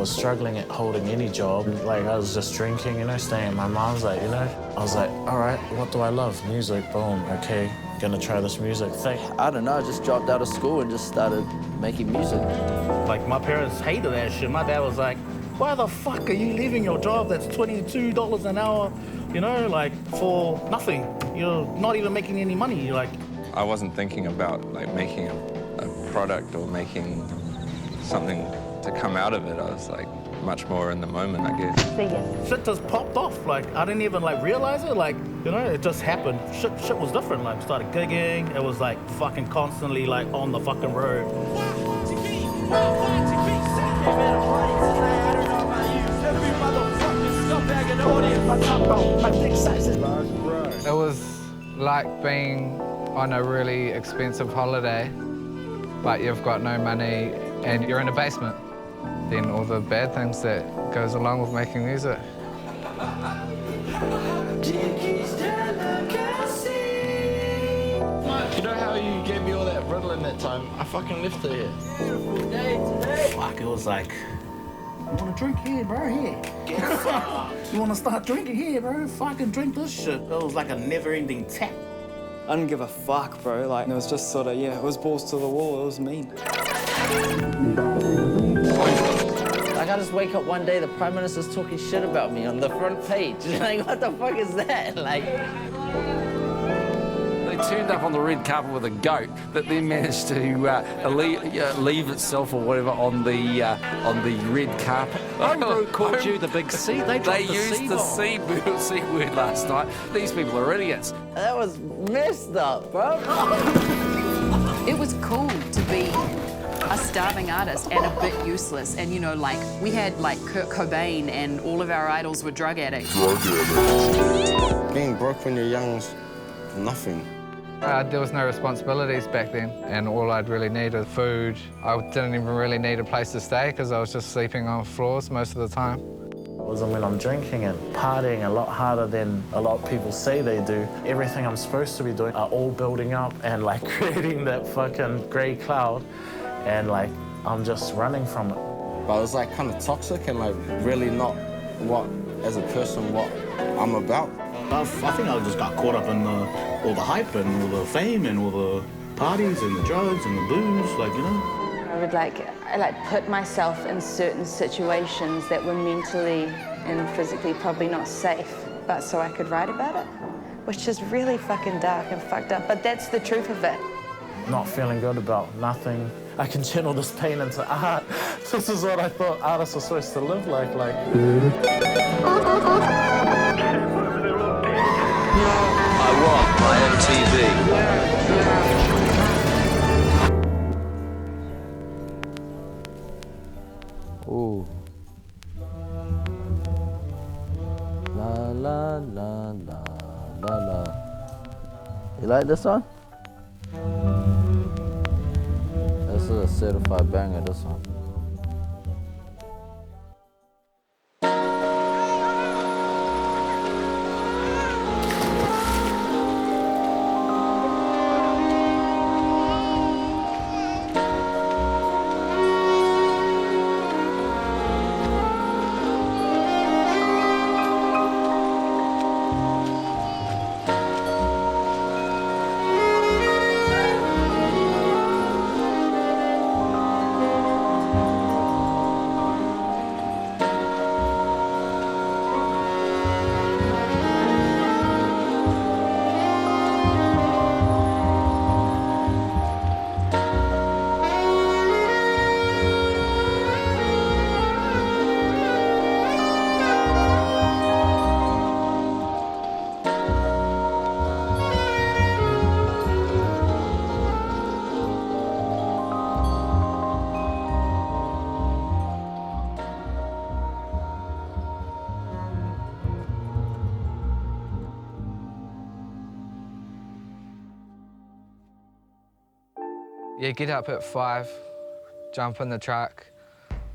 was struggling at holding any job. Like, I was just drinking, you know, staying at my mom's, like, you know. I was like, all right, what do I love? Music, boom, okay, gonna try this music thing. I don't know, I just dropped out of school and just started making music. Like, my parents hated that shit. My dad was like, why the fuck are you leaving your job that's $22 an hour, you know, like, for nothing? You're not even making any money, like. I wasn't thinking about, like, making a product or making something to come out of it. I was, like, much more in the moment, I guess. Shit just popped off. Like, I didn't even, like, realize it. Like, you know, it just happened. Shit was different. Like, started gigging. It was, like, fucking constantly, like, on the fucking road. It was like being on a really expensive holiday, but you've got no money and you're in a basement. Then all the bad things that goes along with making music. You know how you gave me all that Ritalin that time? I fucking left it here. Beautiful day today. Fuck, it was like, you wanna drink here, bro? Here. You wanna start drinking here, bro? Fucking drink this shit. It was like a never-ending tap. I didn't give a fuck, bro. Like, it was just sort of, yeah, it was balls to the wall. It was mean. Like, I just wake up one day, the Prime Minister's talking shit about me on the front page. Like, what the fuck is that? Like... They turned up on the red carpet with a goat that then managed to leave itself or whatever on the red carpet. Homebrew called you the big C. They used the C word last night. These people are idiots. That was messed up, bro. It was cool to be a starving artist and a bit useless. And, you know, like, we had, like, Kurt Cobain and all of our idols were drug addicts. Being broke when you're young is nothing. There was no responsibilities back then, and all I'd really need was food. I didn't even really need a place to stay because I was just sleeping on floors most of the time. When I'm drinking and partying a lot harder than a lot of people say they do, everything I'm supposed to be doing are all building up and, like, creating that fucking grey cloud, and, like, I'm just running from it. But it was, like, kind of toxic and, like, really not what, as a person, what I'm about. I think I just got caught up in all the hype and all the fame and all the parties and the drugs and the booze, like, you know. I would put myself in certain situations that were mentally and physically probably not safe, but so I could write about it, which is really fucking dark and fucked up, but that's the truth of it. Not feeling good about nothing. I can channel this pain into art. This is what I thought artists were supposed to live like. I want my MTV. Ooh. La la la la la la. You like this one? This is a certified banger, this one. Yeah, get up at 5, jump in the truck,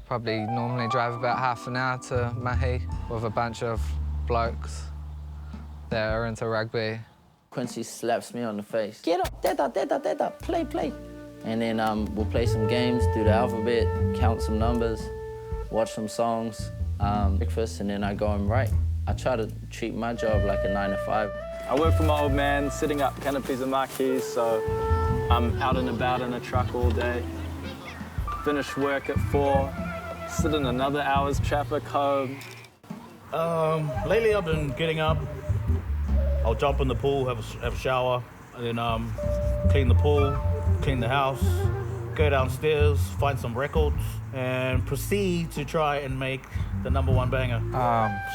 probably normally drive about half an hour to Mahi with a bunch of blokes that are into rugby. Quincy slaps me on the face. Get up, deda, play. And then we'll play some games, do the alphabet, count some numbers. watch some songs, breakfast, and then I go and write. I try to treat my job like a 9 to 5. I work for my old man, setting up canopies and marquees, so I'm out and about in a truck all day. Finish work at 4, sit in another hour's traffic home. Lately I've been getting up. I'll jump in the pool, have a shower, and then clean the pool, clean the house, go downstairs, find some records, and proceed to try and make the #1 banger.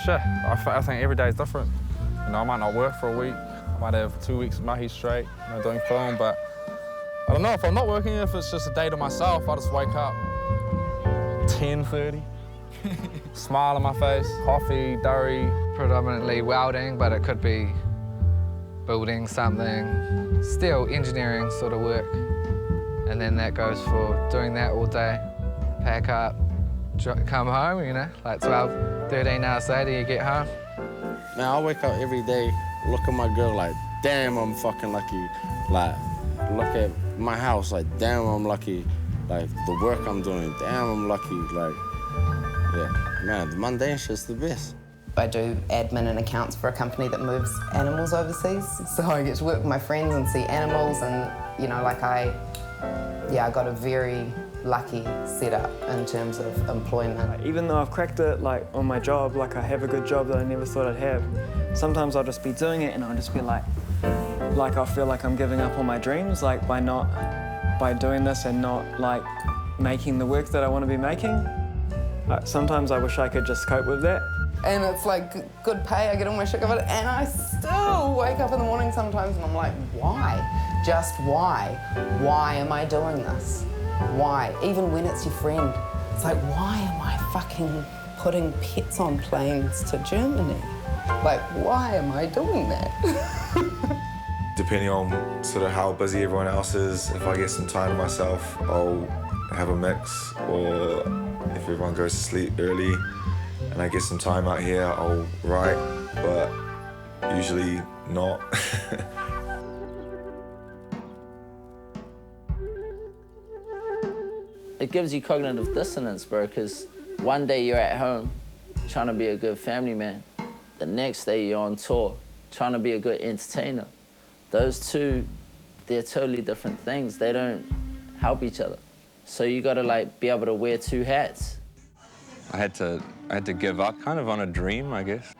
Sure. I think every day is different. You know, I might not work for a week. I might have 2 weeks of mahi straight, you know, doing film, but I don't know, if I'm not working, if it's just a day to myself, I just wake up 10:30, smile on my face, coffee, durry. Predominantly welding, but it could be building something, still engineering sort of work. And then that goes for doing that all day, pack up, come home, you know, like 12, 13 hours later you get home. Man, I wake up every day, look at my girl like, damn, I'm fucking lucky. Like, look at my house, like, damn, I'm lucky. Like, the work I'm doing, damn, I'm lucky. Like, yeah, man, the mundane shit's the best. I do admin and accounts for a company that moves animals overseas. So I get to work with my friends and see animals and, you know, like I got a very lucky setup in terms of employment. Even though I've cracked it, like, on my job, like, I have a good job that I never thought I'd have, sometimes I'll just be doing it and I'll just be like I feel like I'm giving up on my dreams, like, by doing this and not, like, making the work that I want to be making. Sometimes I wish I could just cope with that. And it's like good pay, I get all my shit covered, and I still wake up in the morning sometimes and I'm like, why? Just why? Why am I doing this? Why? Even when it's your friend, it's like, why am I fucking putting pets on planes to Germany? Like, why am I doing that? Depending on sort of how busy everyone else is, if I get some time to myself, I'll have a mix, or if everyone goes to sleep early and I get some time out here, I'll write, but usually not. It gives you cognitive dissonance, bro, because one day you're at home trying to be a good family man. The next day you're on tour trying to be a good entertainer. Those two, they're totally different things. They don't help each other. So you gotta, like, be able to wear two hats. I had to give up kind of on a dream, I guess.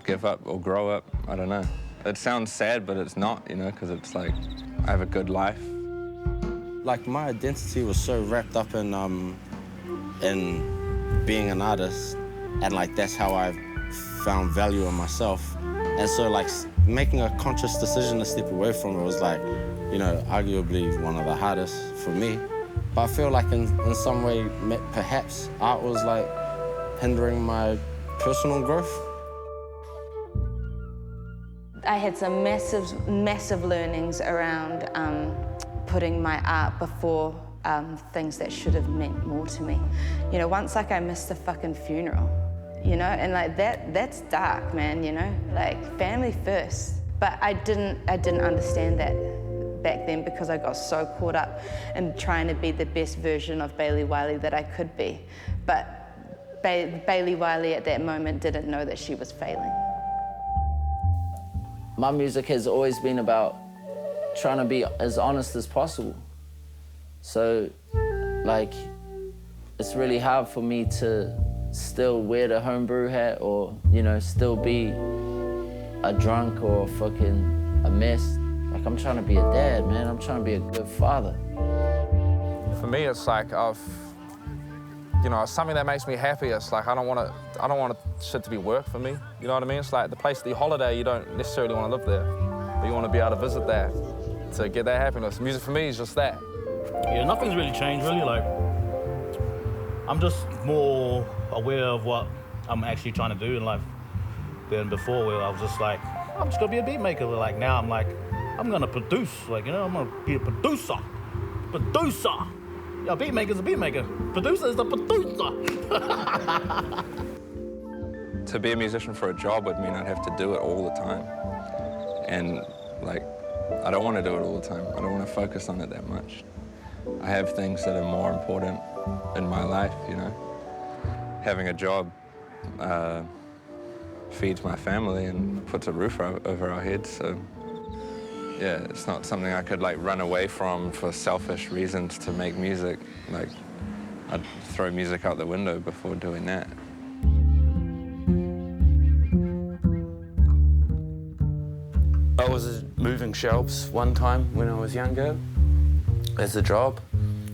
Give up or grow up, I don't know. It sounds sad, but it's not, you know, because it's like, I have a good life. Like, my identity was so wrapped up in being an artist, and, like, that's how I found value in myself. And so, like, making a conscious decision to step away from it was, like, you know, arguably one of the hardest for me. But I feel like in some way, perhaps art was, like, hindering my personal growth. I had some massive learnings around putting my art before things that should have meant more to me. You know, once, like, I missed a fucking funeral, you know, and, like, that's dark, man, you know, like, family first. But I didn't understand that back then because I got so caught up in trying to be the best version of Bailey Wiley that I could be. But Bailey Wiley at that moment didn't know that she was failing. My music has always been about trying to be as honest as possible. So, like, it's really hard for me to still wear the homebrew hat or, you know, still be a drunk or fucking a mess. Like, I'm trying to be a dad, man. I'm trying to be a good father. For me, it's like you know, something that makes me happy. It's like I don't want shit to be work for me. You know what I mean? It's like the place, the holiday, you don't necessarily want to live there, but you want to be able to visit there to get that happiness. Music for me is just that. Yeah, nothing's really changed, really. Like, I'm just more aware of what I'm actually trying to do in life than before, where I was just like, I'm just gonna be a beat maker. But, like, now I'm like, I'm gonna produce. Like, you know, I'm gonna be a producer. Yeah, beat maker's a beat maker. Producer is a producer. To be a musician for a job would mean I'd have to do it all the time. And, like, I don't want to do it all the time. I don't want to focus on it that much. I have things that are more important in my life, you know? having a job feeds my family and puts a roof over our heads. So yeah, it's not something I could like run away from for selfish reasons to make music. Like, I'd throw music out the window before doing that. I was moving shelves one time when I was younger as a job.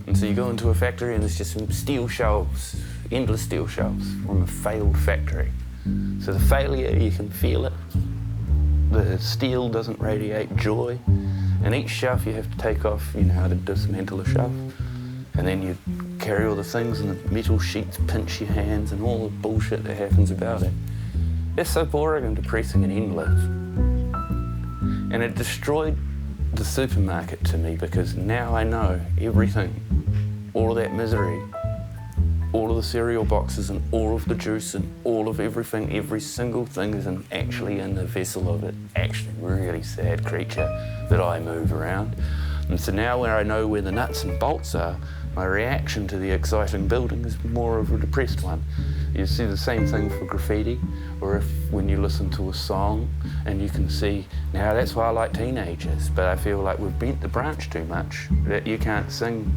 And so you go into a factory and there's just some steel shelves, endless steel shelves from a failed factory. So the failure, you can feel it. The steel doesn't radiate joy. And each shelf you have to take off, you know how to dismantle a shelf. And then you carry all the things and the metal sheets pinch your hands and all the bullshit that happens about it. It's so boring and depressing and endless. And it destroyed the supermarket to me because now I know everything, all of that misery, all of the cereal boxes and all of the juice and all of everything, every single thing is actually in the vessel of it, actually really sad creature that I move around. And so now when I know where the nuts and bolts are, my reaction to the exciting building is more of a depressed one. You see the same thing for graffiti, or if when you listen to a song and you can see, now that's why I like teenagers, but I feel like we've bent the branch too much, that you can't sing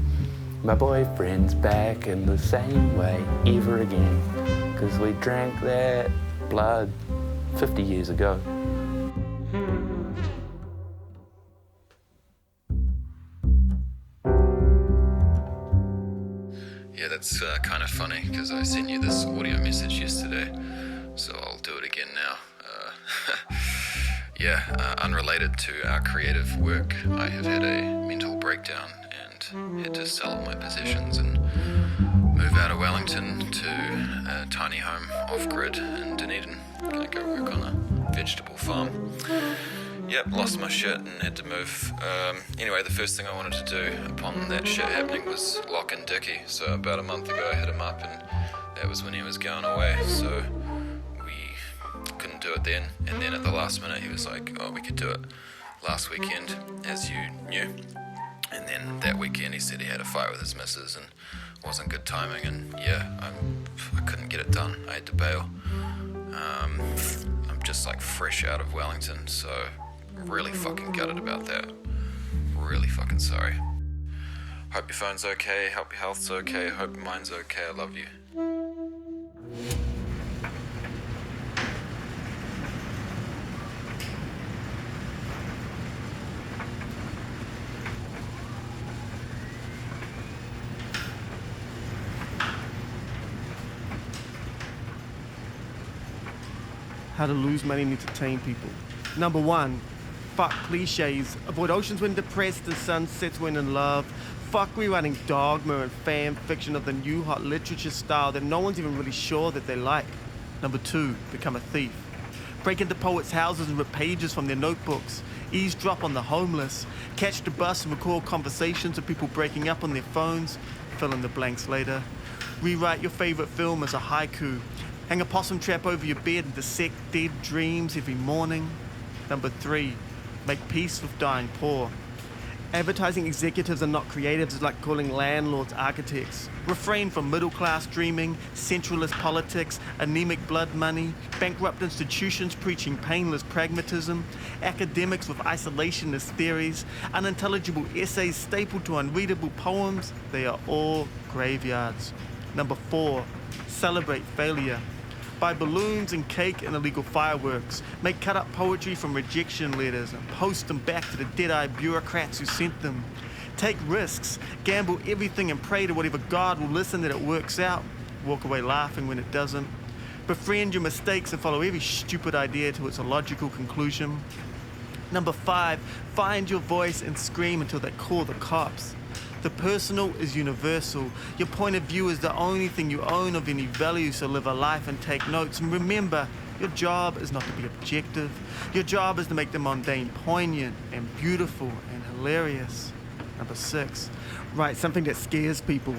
my boyfriend's back in the same way ever again, because we drank that blood 50 years ago. Yeah, that's kind of funny because I sent you this audio message yesterday, so I'll do it again now. Unrelated to our creative work, I have had a mental breakdown and had to sell all my possessions and move out of Wellington to a tiny home off-grid in Dunedin. Gonna go work on a vegetable farm. Yep, lost my shit and had to move. Anyway, the first thing I wanted to do upon that shit happening was lock in Dickie. So about a month ago I hit him up and that was when he was going away. So we couldn't do it then. And then at the last minute he was like, oh, we could do it last weekend, as you knew. And then that weekend he said he had a fight with his missus and wasn't good timing. And yeah, I couldn't get it done. I had to bail. I'm just like fresh out of Wellington, so really fucking gutted about that. Really fucking sorry. Hope your phone's okay, hope your health's okay, hope your mind's okay, I love you. How to lose money and entertain people. Number 1, fuck cliches. Avoid oceans when depressed and sunsets when in love. Fuck rewriting dogma and fan fiction of the new hot literature style that no one's even really sure that they like. Number 2, become a thief. Break into poets' houses and rip pages from their notebooks. Eavesdrop on the homeless. Catch the bus and record conversations of people breaking up on their phones. Fill in the blanks later. Rewrite your favorite film as a haiku. Hang a possum trap over your bed and dissect dead dreams every morning. Number 3, make peace with dying poor. Advertising executives are not creatives, it's like calling landlords architects. Refrain from middle-class dreaming, centralist politics, anemic blood money, bankrupt institutions preaching painless pragmatism, academics with isolationist theories, unintelligible essays stapled to unreadable poems. They are all graveyards. Number 4, celebrate failure. Buy balloons and cake and illegal fireworks. Make cut-up poetry from rejection letters and post them back to the dead-eyed bureaucrats who sent them. Take risks, gamble everything and pray to whatever God will listen that it works out. Walk away laughing when it doesn't. Befriend your mistakes and follow every stupid idea to its illogical conclusion. Number 5, find your voice and scream until they call the cops. The personal is universal. Your point of view is the only thing you own of any value, so live a life and take notes. And remember, your job is not to be objective. Your job is to make the mundane poignant and beautiful and hilarious. Number 6, write something that scares people.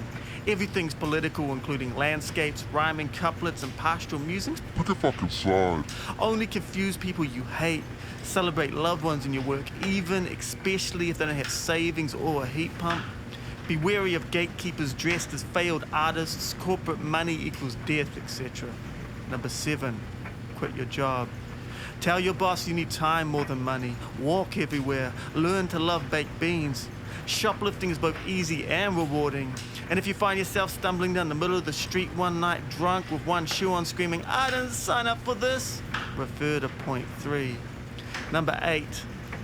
Everything's political, including landscapes, rhyming couplets, and pastoral musings. Put the fuck aside. Only confuse people you hate. Celebrate loved ones in your work, especially if they don't have savings or a heat pump. Be wary of gatekeepers dressed as failed artists. Corporate money equals death, etc. Number 7, quit your job. Tell your boss you need time more than money. Walk everywhere. Learn to love baked beans. Shoplifting is both easy and rewarding. And if you find yourself stumbling down the middle of the street one night drunk with one shoe on screaming, I didn't sign up for this, refer to point 3. Number 8,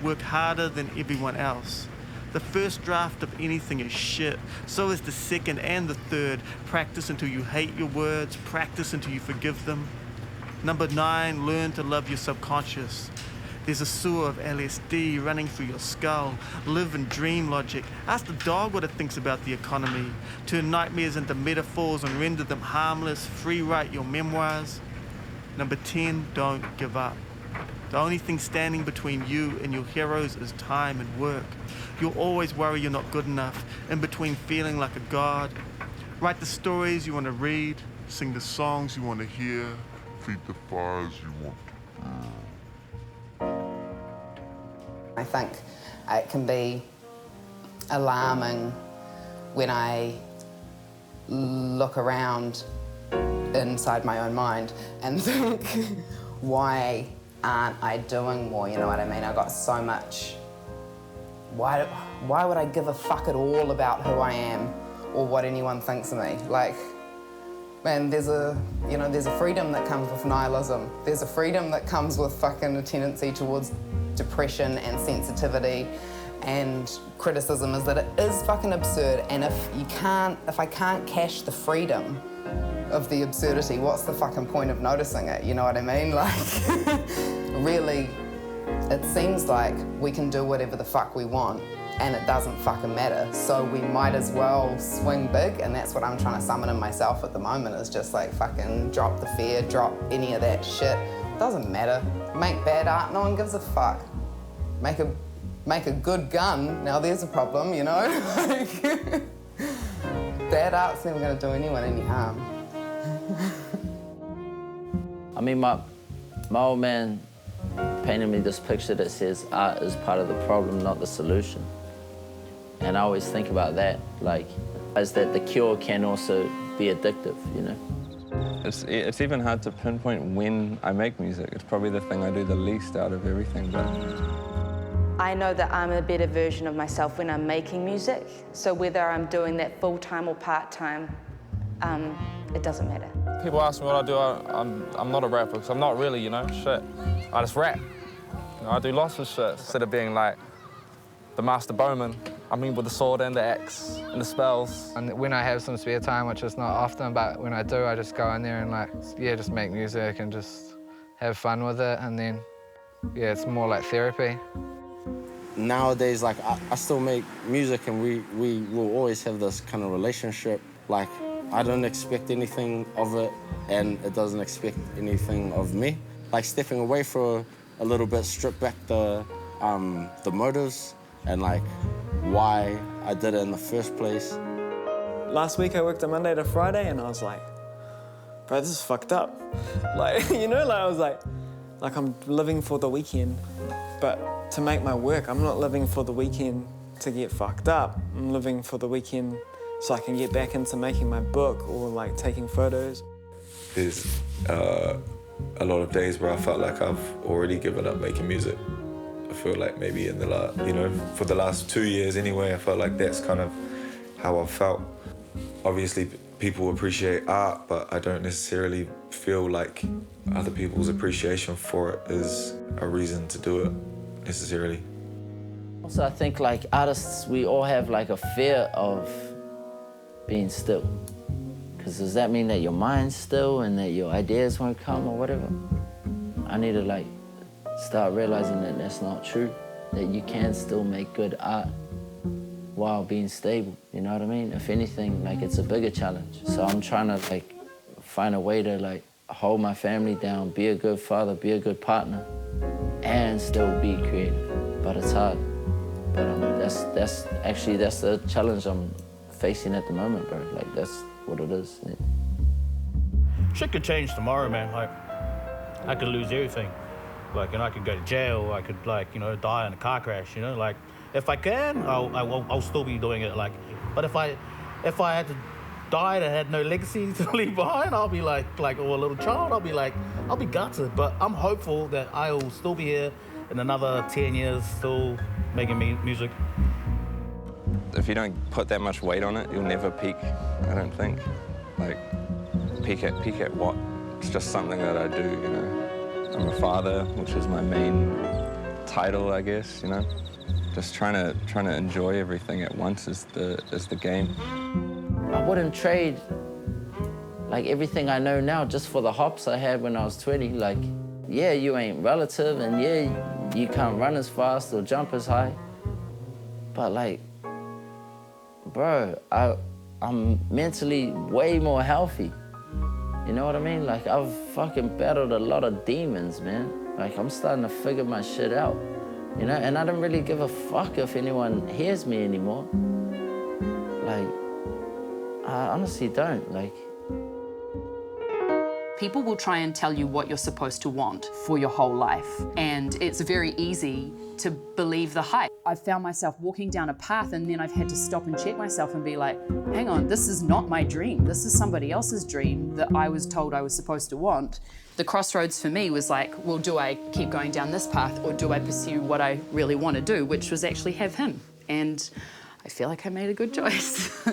work harder than everyone else. The first draft of anything is shit. So is the second and the third. Practice until you hate your words. Practice until you forgive them. Number 9, learn to love your subconscious. There's a sewer of LSD running through your skull. Live in dream logic. Ask the dog what it thinks about the economy. Turn nightmares into metaphors and render them harmless. Free write your memoirs. Number 10, don't give up. The only thing standing between you and your heroes is time and work. You'll always worry you're not good enough, in between feeling like a god. Write the stories you want to read, sing the songs you want to hear, feed the fires you want to I think it can be alarming when I look around inside my own mind and think, why aren't I doing more, you know what I mean? I got so much. Why would I give a fuck at all about who I am or what anyone thinks of me? Like, man, there's a freedom that comes with nihilism. There's a freedom that comes with fucking a tendency towards depression and sensitivity and criticism, is that it is fucking absurd. And if I can't cash the freedom of the absurdity, what's the fucking point of noticing it? You know what I mean? Like, really, it seems like we can do whatever the fuck we want and it doesn't fucking matter. So we might as well swing big, and that's what I'm trying to summon in myself at the moment, is just like fucking drop the fear, drop any of that shit. Doesn't matter. Make bad art, no one gives a fuck. Make a good gun, now there's a problem, you know? Bad art's never gonna do anyone any harm. I mean, my old man painted me this picture that says art is part of the problem, not the solution. And I always think about that, like, as that the cure can also be addictive, you know? It's even hard to pinpoint when I make music. It's probably the thing I do the least out of everything, but... I know that I'm a better version of myself when I'm making music, so whether I'm doing that full-time or part-time, it doesn't matter. People ask me what I do, I'm not a rapper, because I'm not really, you know, shit. I just rap. You know, I do lots of shit. Instead of being like the master bowman, I mean with the sword and the axe and the spells. And when I have some spare time, which is not often, but when I do, I just go in there and like, yeah, just make music and just have fun with it. And then, yeah, it's more like therapy. Nowadays, like, I still make music and we will always have this kind of relationship. Like, I don't expect anything of it and it doesn't expect anything of me. Like, stepping away for a little bit, strip back the motives and like why I did it in the first place. Last week I worked a Monday to Friday and I was like, bro, this is fucked up. Like, you know, like I was like I'm living for the weekend, but to make my work, I'm not living for the weekend to get fucked up. I'm living for the weekend so I can get back into making my book or like taking photos. There's a lot of days where I felt like I've already given up making music. I feel like maybe in the last, you know, for the last 2 years anyway, I felt like that's kind of how I felt. Obviously, people appreciate art, but I don't necessarily feel like other people's appreciation for it is a reason to do it, necessarily. Also, I think like artists, we all have like a fear of being still. Because does that mean that your mind's still and that your ideas won't come or whatever? I need to like start realizing that that's not true, that you can still make good art while being stable, you know what I mean? If anything, like it's a bigger challenge. So I'm trying to like find a way to like hold my family down, be a good father, be a good partner, and still be creative. But it's hard. But that's the challenge I'm facing at the moment, bro. Like that's what it is. Yeah. Shit could change tomorrow, man. Like, I could lose everything. Like, you know, I could go to jail, I could, like, you know, die in a car crash, you know? Like, if I can, I'll still be doing it. Like, but if I had to die and had no legacy to leave behind, I'll be like or a little child, I'll be gutted. But I'm hopeful that I'll still be here in another 10 years, still making music. If you don't put that much weight on it, you'll never peak, I don't think. Like, peak at what? It's just something that I do, you know. I'm a father, which is my main title, I guess, you know. Just trying to enjoy everything at once is the game. I wouldn't trade like everything I know now just for the hops I had when I was 20. Like, yeah, you ain't relative, and yeah, you can't run as fast or jump as high. But like, bro, I'm mentally way more healthy. You know what I mean? Like, I've fucking battled a lot of demons, man. Like, I'm starting to figure my shit out, you know? And I don't really give a fuck if anyone hears me anymore. Like, I honestly don't, like. People will try and tell you what you're supposed to want for your whole life, and it's very easy to believe the hype. I've found myself walking down a path and then I've had to stop and check myself and be like, hang on, this is not my dream. This is somebody else's dream that I was told I was supposed to want. The crossroads for me was like, well, do I keep going down this path or do I pursue what I really want to do, which was actually have him. And I feel like I made a good choice.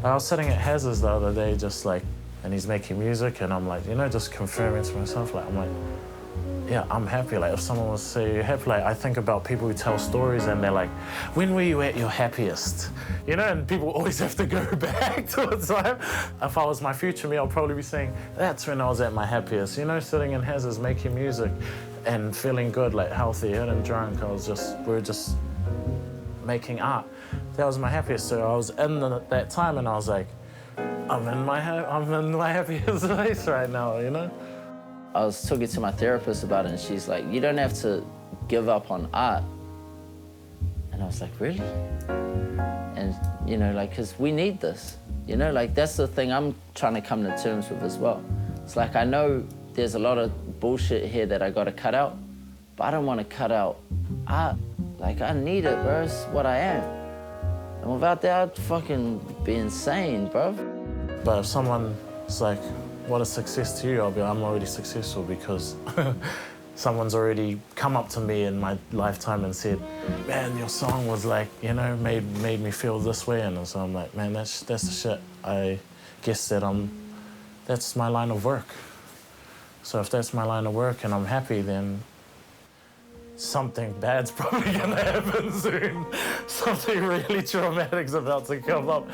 I was sitting at Haz's the other day, just like, and he's making music, and I'm like, you know, just confirming to myself, like, I'm like, yeah, I'm happy. Like, if someone was to say you're happy, like, I think about people who tell stories and they're like, when were you at your happiest? You know, and people always have to go back to a time. If I was my future me, I'll probably be saying, that's when I was at my happiest. You know, sitting in Haz's making music and feeling good, like healthy, and drunk. We were just making art. That was my happiest. So I was in that time and I was like, I'm in my happiest place right now, you know? I was talking to my therapist about it and she's like, you don't have to give up on art. And I was like, really? And, you know, like, because we need this. You know, like, that's the thing I'm trying to come to terms with as well. It's like, I know there's a lot of bullshit here that I got to cut out, but I don't want to cut out art. Like, I need it, bro. It's what I am. And without that, I'd fucking be insane, bro. But if someone's like, what is success to you? I'll be like, I'm already successful because someone's already come up to me in my lifetime and said, man, your song was like, you know, made me feel this way. And so I'm like, man, that's the shit. I guess that's my line of work. So if that's my line of work and I'm happy, then something bad's probably gonna happen soon. Something really traumatic's about to come up.